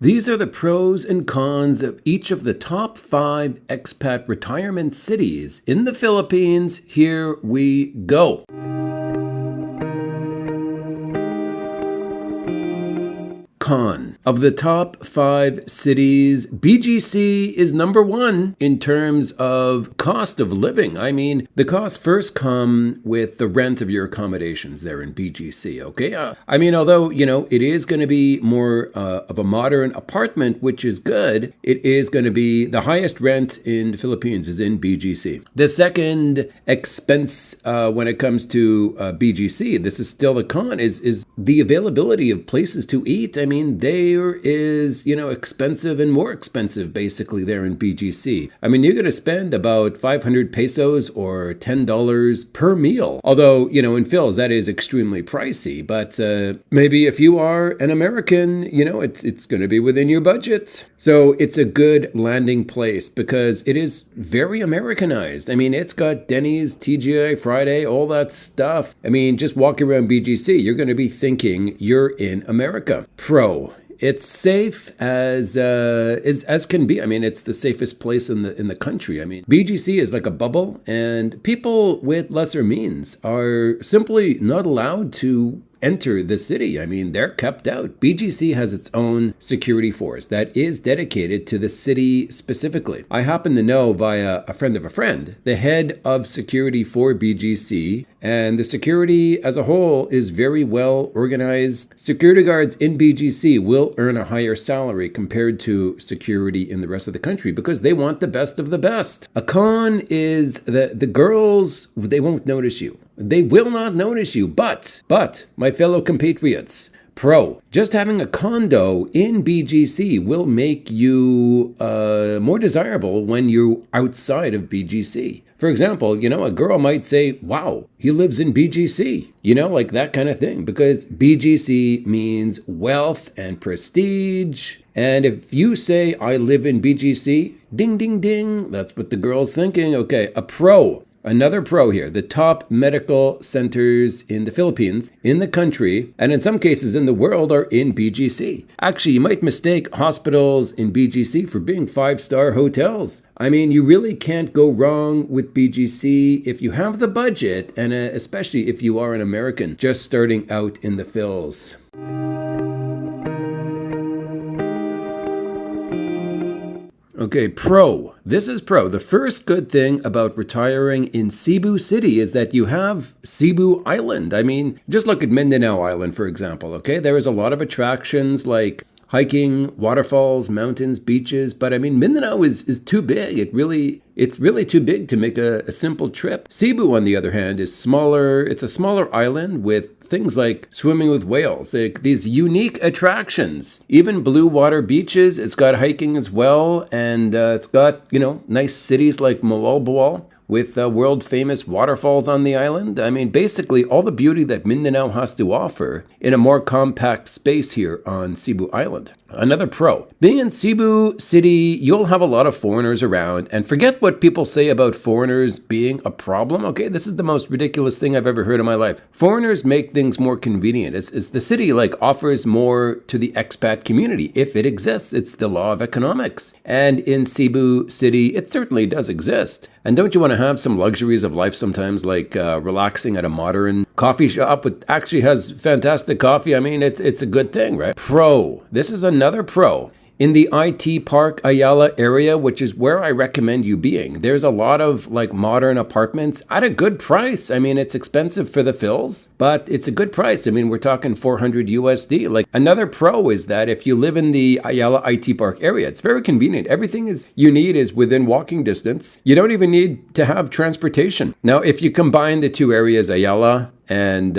These are the pros and cons of each of the top 5 expat retirement cities in the Philippines. Here we go. Con. Of the top 5 cities, BGC is number 1 in terms of cost of living. I mean, the costs first come with the rent of your accommodations there in BGC, okay? Although, it is going to be more of a modern apartment, which is good, it is going to be the highest rent in the Philippines is in BGC. The second expense when it comes to BGC, this is still the con, is the availability of places to eat. I mean, there is, expensive and more expensive basically there in BGC. I mean, you're going to spend about 500 pesos or $10 per meal. Although, in Phils, that is extremely pricey. But maybe if you are an American, it's going to be within your budget. So it's a good landing place because it is very Americanized. I mean, it's got Denny's, TGI Friday, all that stuff. I mean, just walking around BGC, you're going to be thinking you're in America. Pro. It's safe as can be. I mean, it's the safest place in the country. I mean, BGC is like a bubble, and people with lesser means are simply not allowed to enter the city. I mean, they're kept out. BGC has its own security force that is dedicated to the city specifically. I happen to know via a friend of a friend, the head of security for BGC, and the security as a whole is very well organized. Security guards in BGC will earn a higher salary compared to security in the rest of the country because they want the best of the best. A con is that the girls, they won't notice you. They will not notice you, but, my fellow compatriots, pro, just having a condo in BGC will make you more desirable when you're outside of BGC. For example, a girl might say, wow, he lives in BGC, like that kind of thing, because BGC means wealth and prestige. And if you say, I live in BGC, ding, ding, ding, that's what the girl's thinking. Okay, a pro. Another pro here, the top medical centers in the Philippines, in the country, and in some cases in the world are in BGC. Actually, you might mistake hospitals in BGC for being 5-star hotels. I mean, you really can't go wrong with BGC if you have the budget, and especially if you are an American just starting out in the Phils. Okay, pro. This is pro. The first good thing about retiring in Cebu City is that you have Cebu Island. I mean, just look at Mindanao Island, for example, okay? There is a lot of attractions like hiking, waterfalls, mountains, beaches, but I mean, Mindanao is too big. It's really too big to make a simple trip. Cebu, on the other hand, is smaller. It's a smaller island with things like swimming with whales, these unique attractions, even blue water beaches. It's got hiking as well, and it's got, nice cities like Moalboal with world famous waterfalls on the island. I mean, basically all the beauty that Mindanao has to offer in a more compact space here on Cebu Island. Another pro, being in Cebu City, you'll have a lot of foreigners around, and forget what people say about foreigners being a problem. Okay, this is the most ridiculous thing I've ever heard in my life. Foreigners make things more convenient. It's the city offers more to the expat community if it exists. It's the law of economics. And in Cebu City, it certainly does exist. And don't you want to have some luxuries of life sometimes, like relaxing at a modern coffee shop that actually has fantastic coffee? I mean, it's a good thing, right? Pro. This is another pro. In the IT Park Ayala area, which is where I recommend you being, there's a lot of modern apartments at a good price. I mean, it's expensive for the Phils, but it's a good price. I mean, we're talking 400 USD. Another pro is that if you live in the Ayala IT Park area, it's very convenient. Everything you need is within walking distance. You don't even need to have transportation. Now, if you combine the two areas, Ayala and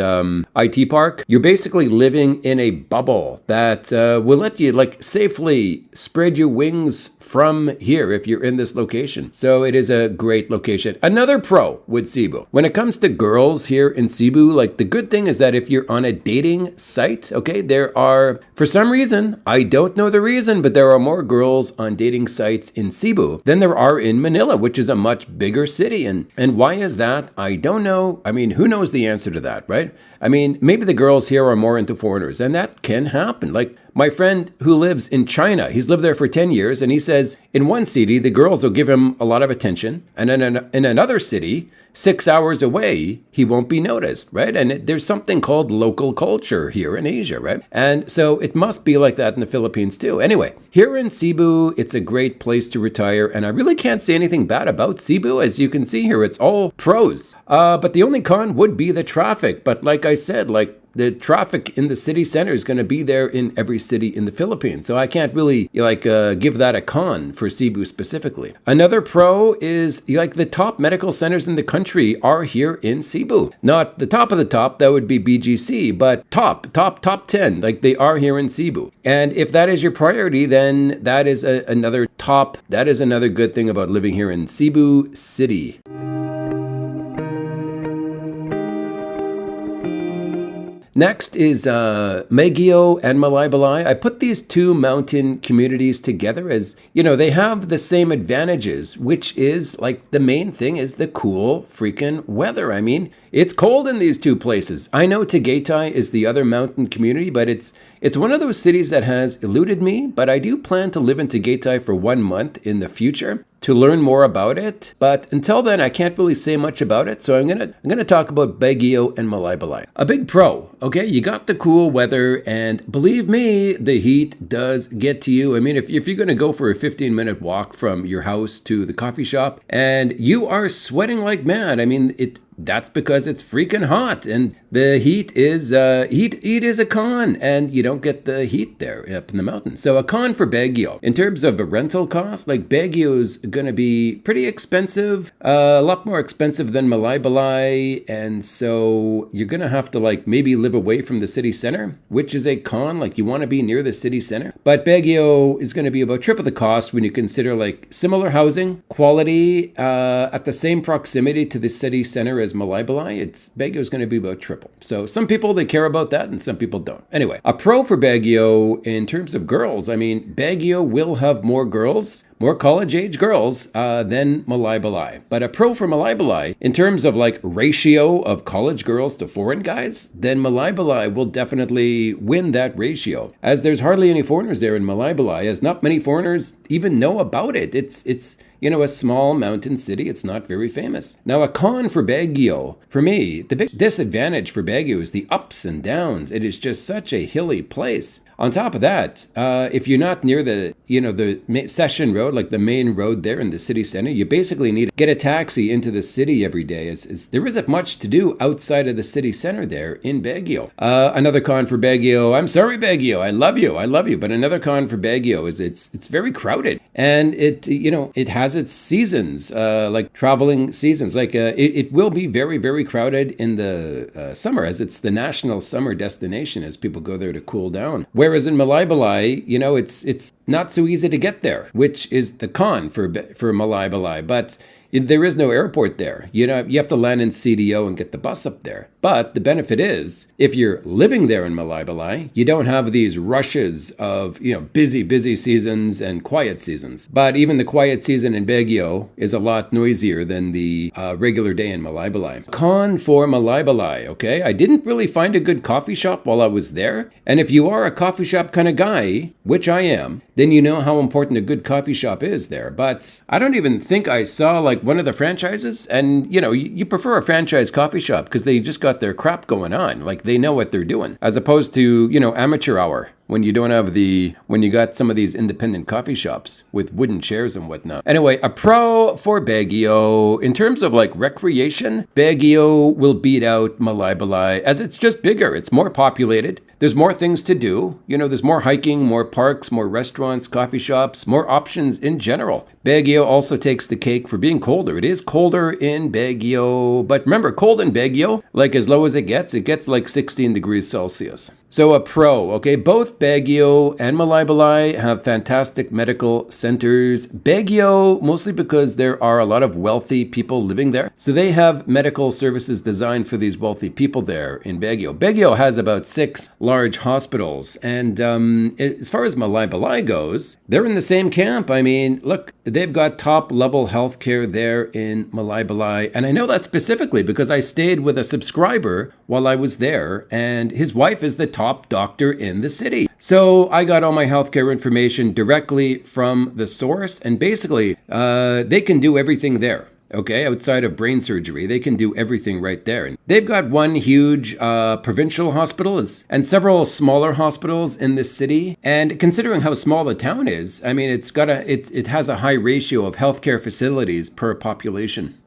IT Park, you're basically living in a bubble that will let you safely spread your wings from here if you're in this location. So it is a great location. Another pro with Cebu. When it comes to girls here in Cebu, the good thing is that if you're on a dating site, okay, there are, for some reason, I don't know the reason, but there are more girls on dating sites in Cebu than there are in Manila, which is a much bigger city. And why is that? I don't know. I mean, who knows the answer to that, right? I mean, maybe the girls here are more into foreigners, and that can happen. My friend who lives in China, he's lived there for 10 years, and he says in one city, the girls will give him a lot of attention. And in another city, 6 hours away, he won't be noticed, right? And there's something called local culture here in Asia, right? And so it must be like that in the Philippines too. Anyway, here in Cebu, it's a great place to retire. And I really can't say anything bad about Cebu. As you can see here, it's all pros. But the only con would be the traffic. But like I said, the traffic in the city center is going to be there in every city in the Philippines. So I can't really give that a con for Cebu specifically. Another pro is the top medical centers in the country are here in Cebu. Not the top of the top, that would be BGC, but top 10, they are here in Cebu. And if that is your priority, then that is another good thing about living here in Cebu City. Next is Baguio and Malaybalay. I put these two mountain communities together as, they have the same advantages, which is the main thing is the cool freaking weather. I mean, it's cold in these two places. I know Tagaytay is the other mountain community, but it's one of those cities that has eluded me, but I do plan to live in Tagaytay for 1 month in the future to learn more about it. But until then, I can't really say much about it. So I'm gonna talk about Baguio and Malaybalay. A big pro, okay? You got the cool weather, and believe me, the heat does get to you. I mean, if you're gonna go for a 15-minute walk from your house to the coffee shop and you are sweating like mad, I mean, that's because it's freaking hot, and the heat is a con, and you don't get the heat there up in the mountains. So a con for Baguio in terms of a rental cost, Baguio is going to be pretty expensive, a lot more expensive than Malaybalay, and so you're going to have to maybe live away from the city center, which is a con. You want to be near the city center, but Baguio is going to be about triple the cost when you consider similar housing quality at the same proximity to the city center as Malaybalay. Baguio is going to be about triple. So some people, they care about that and some people don't. Anyway, a pro for Baguio in terms of girls, I mean, Baguio will have more girls, more college-age girls than Malaybalay. But a pro for Malaybalay in terms of ratio of college girls to foreign guys, then Malaybalay will definitely win that ratio, as there's hardly any foreigners there in Malaybalay, as not many foreigners even know about it. It's a small mountain city. It's not very famous. Now, a con for Baguio, for me, the big disadvantage for Baguio is the ups and downs. It is just such a hilly place. On top of that, if you're not near the Session Road, the main road there in the city center, you basically need to get a taxi into the city every day. There isn't much to do outside of the city center there in Baguio. Another con for Baguio, I'm sorry Baguio, I love you, but another con for Baguio is it's very crowded, and it has its seasons, traveling seasons. It will be very, very crowded in the summer, as it's the national summer destination as people go there to cool down. Whereas in Malaybalay, it's not so easy to get there, which is the con for Malaybalay. But there is no airport there. You have to land in CDO and get the bus up there. But the benefit is, if you're living there in Malaybalay, you don't have these rushes of, busy seasons and quiet seasons. But even the quiet season in Baguio is a lot noisier than the regular day in Malaybalay. Con for Malaybalay, okay? I didn't really find a good coffee shop while I was there. And if you are a coffee shop kind of guy, which I am, then you know how important a good coffee shop is there. But I don't even think I saw one of the franchises. And, you prefer a franchise coffee shop because they just got their crap going on. They know what they're doing, as opposed to, amateur hour. When you got some of these independent coffee shops with wooden chairs and whatnot. Anyway, a pro for Baguio. In terms of recreation, Baguio will beat out Malaybalay, as it's just bigger. It's more populated. There's more things to do. There's more hiking, more parks, more restaurants, coffee shops, more options in general. Baguio also takes the cake for being colder. It is colder in Baguio, but remember, cold in Baguio, as low as it gets 16 degrees Celsius. So a pro, okay? Both Baguio and Malaybalay have fantastic medical centers. Baguio, mostly because there are a lot of wealthy people living there. So they have medical services designed for these wealthy people there in Baguio. Baguio has about 6 large hospitals. And as far as Malaybalay goes, they're in the same camp. I mean, look, they've got top level healthcare there in Malaybalay. And I know that specifically because I stayed with a subscriber while I was there, and his wife is the top doctor in the city. So I got all my healthcare information directly from the source, and basically they can do everything there. Okay, outside of brain surgery, they can do everything right there. And they've got one huge provincial hospital and several smaller hospitals in this city. And considering how small the town is, I mean, it has a high ratio of healthcare facilities per population.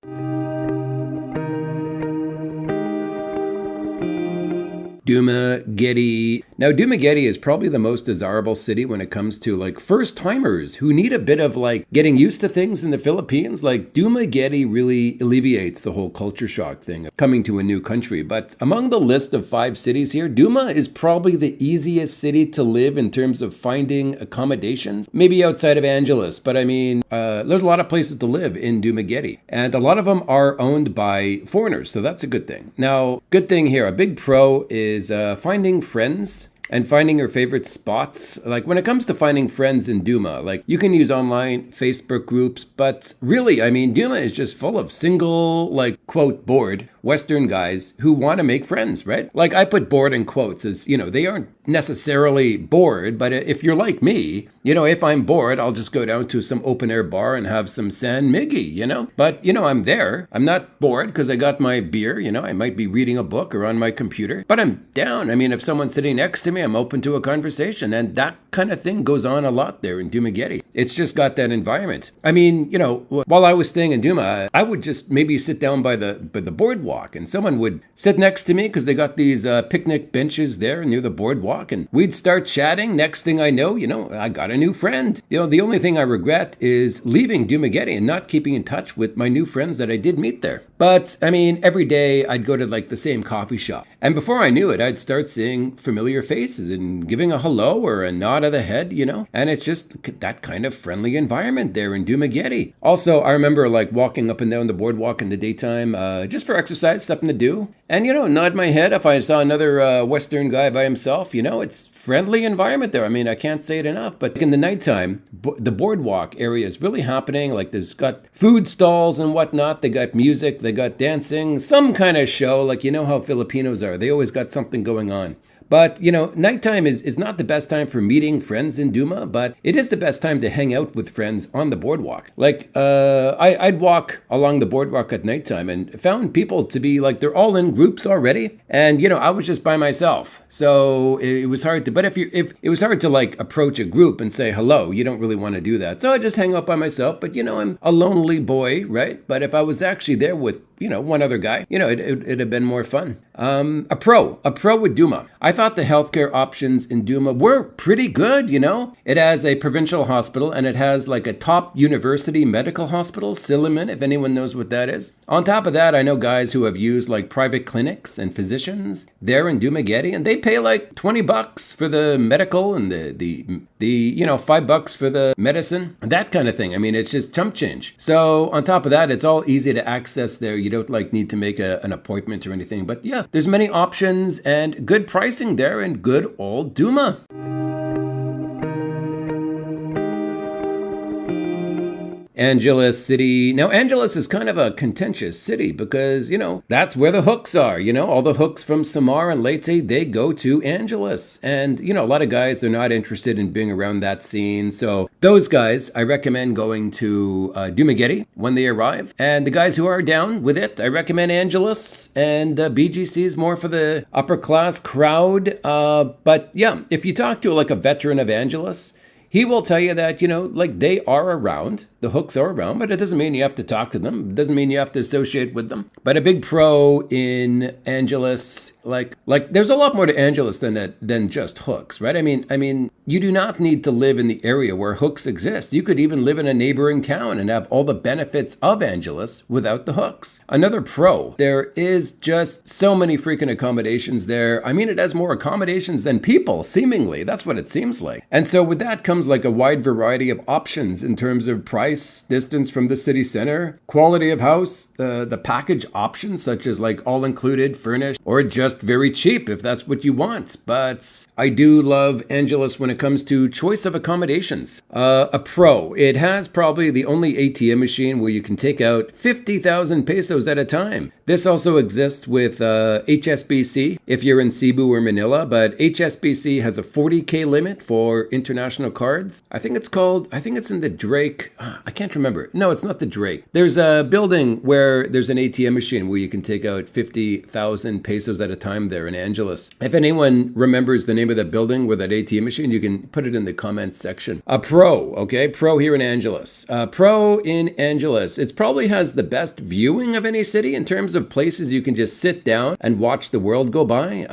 Dumaguete. Now, Dumaguete is probably the most desirable city when it comes to like first timers who need a bit of like getting used to things in the Philippines. Like Dumaguete really alleviates the whole culture shock thing of coming to a new country. But among the list of 5 cities here, Duma is probably the easiest city to live in terms of finding accommodations, maybe outside of Angeles. But I mean, there's a lot of places to live in Dumaguete, and a lot of them are owned by foreigners. So that's a good thing. Now, good thing here, a big pro is finding friends and finding your favorite spots. Like when it comes to finding friends in Duma, like you can use online Facebook groups, but really, I mean, Duma is just full of single, like quote, bored Western guys who want to make friends, right? Like I put bored in quotes as, you know, they aren't necessarily bored, but if you're like me, you know, if I'm bored, I'll just go down to some open air bar and have some San Miggy, you know? But, you know, I'm there. I'm not bored because I got my beer, you know, I might be reading a book or on my computer, but I'm down. I mean, if someone's sitting next to me, I'm open to a conversation, and that kind of thing goes on a lot there in Dumaguete. It's just got that environment. I mean, you know, while I was staying in Duma, I would just maybe sit down by the boardwalk, and someone would sit next to me because they got these picnic benches there near the boardwalk, and we'd start chatting. Next thing I know, you know, I got a new friend. You know, the only thing I regret is leaving Dumaguete and not keeping in touch with my new friends that I did meet there. But I mean, every day I'd go to like the same coffee shop, and before I knew it, I'd start seeing familiar faces and giving a hello or a nod of the head, you know, and it's just that kind of friendly environment there in Dumaguete. Also, I remember like walking up and down the boardwalk in the daytime just for exercise, something to do, and, you know, nod my head if I saw another Western guy by himself. You know, it's friendly environment there. I mean, I can't say it enough, but in the nighttime, the boardwalk area is really happening. Like there's got food stalls and whatnot. They got music, they got dancing, some kind of show. Like, you know how Filipinos are. They always got something going on. But, you know, nighttime is not the best time for meeting friends in Duma, but it is the best time to hang out with friends on the boardwalk. Like, I'd walk along the boardwalk at nighttime and found people to be like, they're all in groups already. And, you know, I was just by myself. So it was hard to, but if it was hard to like approach a group and say hello, you don't really want to do that. So I just hang out by myself, but, you know, I'm a lonely boy, right? But if I was actually there with, you know, one other guy, you know, it'd have been more fun. A pro with Duma. I thought the healthcare options in Duma were pretty good, you know. It has a provincial hospital, and it has like a top university medical hospital, Silliman, if anyone knows what that is. On top of that, I know guys who have used like private clinics and physicians there in Dumaguete, and they pay like $20 for the medical and the you know, $5 for the medicine, that kind of thing. I mean, it's just chump change. So on top of that, it's all easy to access there. You don't like need to make an appointment or anything, but yeah, there's many options and good pricing there in good old Duma. Angeles City. Now, Angeles is kind of a contentious city because, you know, that's where the hooks are. You know, all the hooks from Samar and Leyte, they go to Angeles. And, you know, a lot of guys, they're not interested in being around that scene. So those guys, I recommend going to Dumaguete when they arrive. And the guys who are down with it, I recommend Angeles. And BGC is more for the upper class crowd. But yeah, if you talk to like a veteran of Angeles, he will tell you that, you know, like they are around, the hooks are around, but it doesn't mean you have to talk to them. It doesn't mean you have to associate with them. But a big pro in Angeles, like there's a lot more to Angeles than just hooks, right? I mean, you do not need to live in the area where hooks exist. You could even live in a neighboring town and have all the benefits of Angeles without the hooks. Another pro, there is just so many freaking accommodations there. I mean, it has more accommodations than people, seemingly. That's what it seems like. And so with that comes comes like a wide variety of options in terms of price, distance from the city center, quality of house, the package options such as like all included, furnished, or just very cheap if that's what you want. But I do love Angeles when it comes to choice of accommodations. A pro, it has probably the only ATM machine where you can take out 50,000 pesos at a time. This also exists with HSBC if you're in Cebu or Manila, but HSBC has a 40K limit for international cards. I think it's in the Drake. I can't remember. No, it's not the Drake. There's a building where there's an ATM machine where you can take out 50,000 pesos at a time there in Angeles. If anyone remembers the name of that building with that ATM machine, you can put it in the comments section. A pro, okay? Pro here in Angeles. Pro in Angeles. It probably has the best viewing of any city in terms of places you can just sit down and watch the world go by.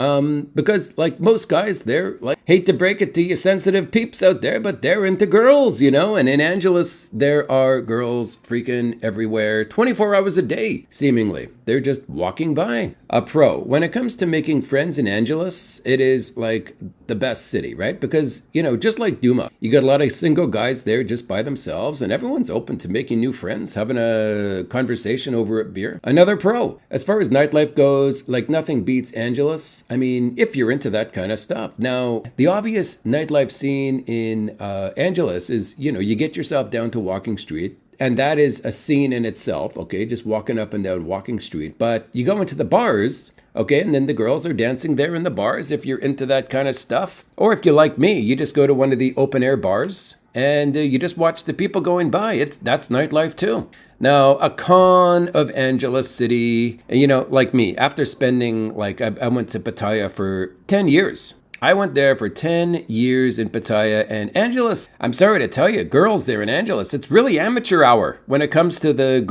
Because like most guys, they're like, hate to break it to you sensitive peeps out there, but they're into girls, you know? And in Angeles, there are girls freaking everywhere, 24 hours a day, seemingly. They're just walking by. A pro. When it comes to making friends in Angeles, it is like the best city, right? Because, you know, just like Duma, you got a lot of single guys there just by themselves, and everyone's open to making new friends, having a conversation over a beer. Another pro. As far as nightlife goes, like nothing beats Angeles. I mean, if you're into that kind of stuff. Now, the obvious nightlife scene in Angeles is, you know, you get yourself down to Walking Street. And that is a scene in itself, okay? Just walking up and down Walking Street. But you go into the bars, okay? And then the girls are dancing there in the bars if you're into that kind of stuff. Or if you're like me, you just go to one of the open air bars and you just watch the people going by. That's nightlife too. Now, a con of Angeles City, you know, like me, after spending, like, I went to Pattaya for 10 years. I went there for 10 years in Pattaya, and Angeles, I'm sorry to tell you, girls there in Angeles, it's really amateur hour when it comes to the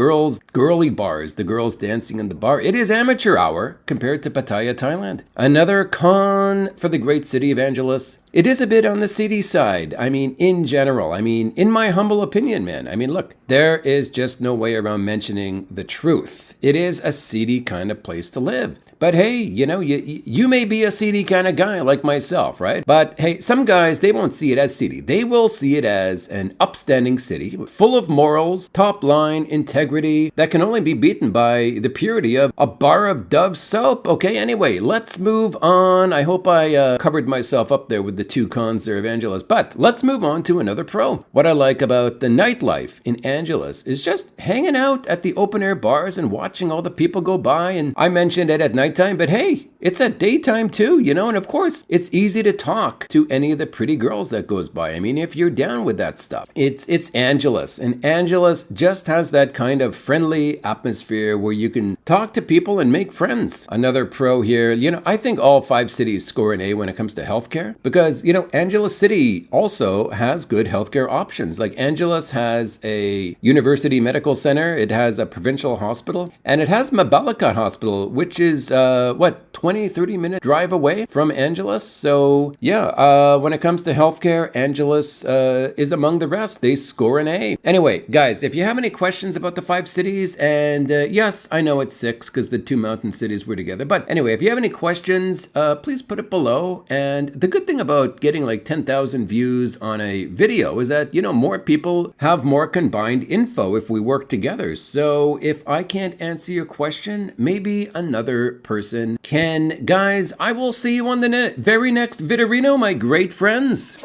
girly bars, the girls dancing in the bar. It is amateur hour compared to Pattaya, Thailand. Another con for the great city of Angeles, it is a bit on the seedy side. I mean, in general, in my humble opinion, man. I mean, look, there is just no way around mentioning the truth. It is a seedy kind of place to live. But hey, you know, you may be a seedy kind of guy like myself, right? But hey, some guys, they won't see it as seedy. They will see it as an upstanding city full of morals, top line, integrity that can only be beaten by the purity of a bar of Dove soap. Okay, anyway, let's move on. I hope I covered myself up there with the two cons there of Angeles. But let's move on to another pro. What I like about the nightlife in Angeles is just hanging out at the open air bars and watching all the people go by. And I mentioned it at nighttime, but hey, it's at daytime too, you know, and of course, it's easy to talk to any of the pretty girls that goes by. I mean, if you're down with that stuff, it's Angeles, and Angeles just has that kind of friendly atmosphere where you can talk to people and make friends. Another pro here, you know, I think all 5 cities score an A when it comes to healthcare because, you know, Angeles City also has good healthcare options. Like Angeles has a university medical center, it has a provincial hospital, and it has Mabalacat Hospital, which is 20-30 minute drive away from Angeles. So yeah, when it comes to healthcare, Angeles is among the rest. They score an A. Anyway, guys, if you have any questions about the 5 cities, and yes, I know it's 6 because the 2 mountain cities were together. But anyway, if you have any questions, please put it below. And the good thing about getting like 10,000 views on a video is that, you know, more people have more combined info if we work together. So if I can't answer your question, maybe another person can. Guys, I will see you on the very next Vitorino, my great friends.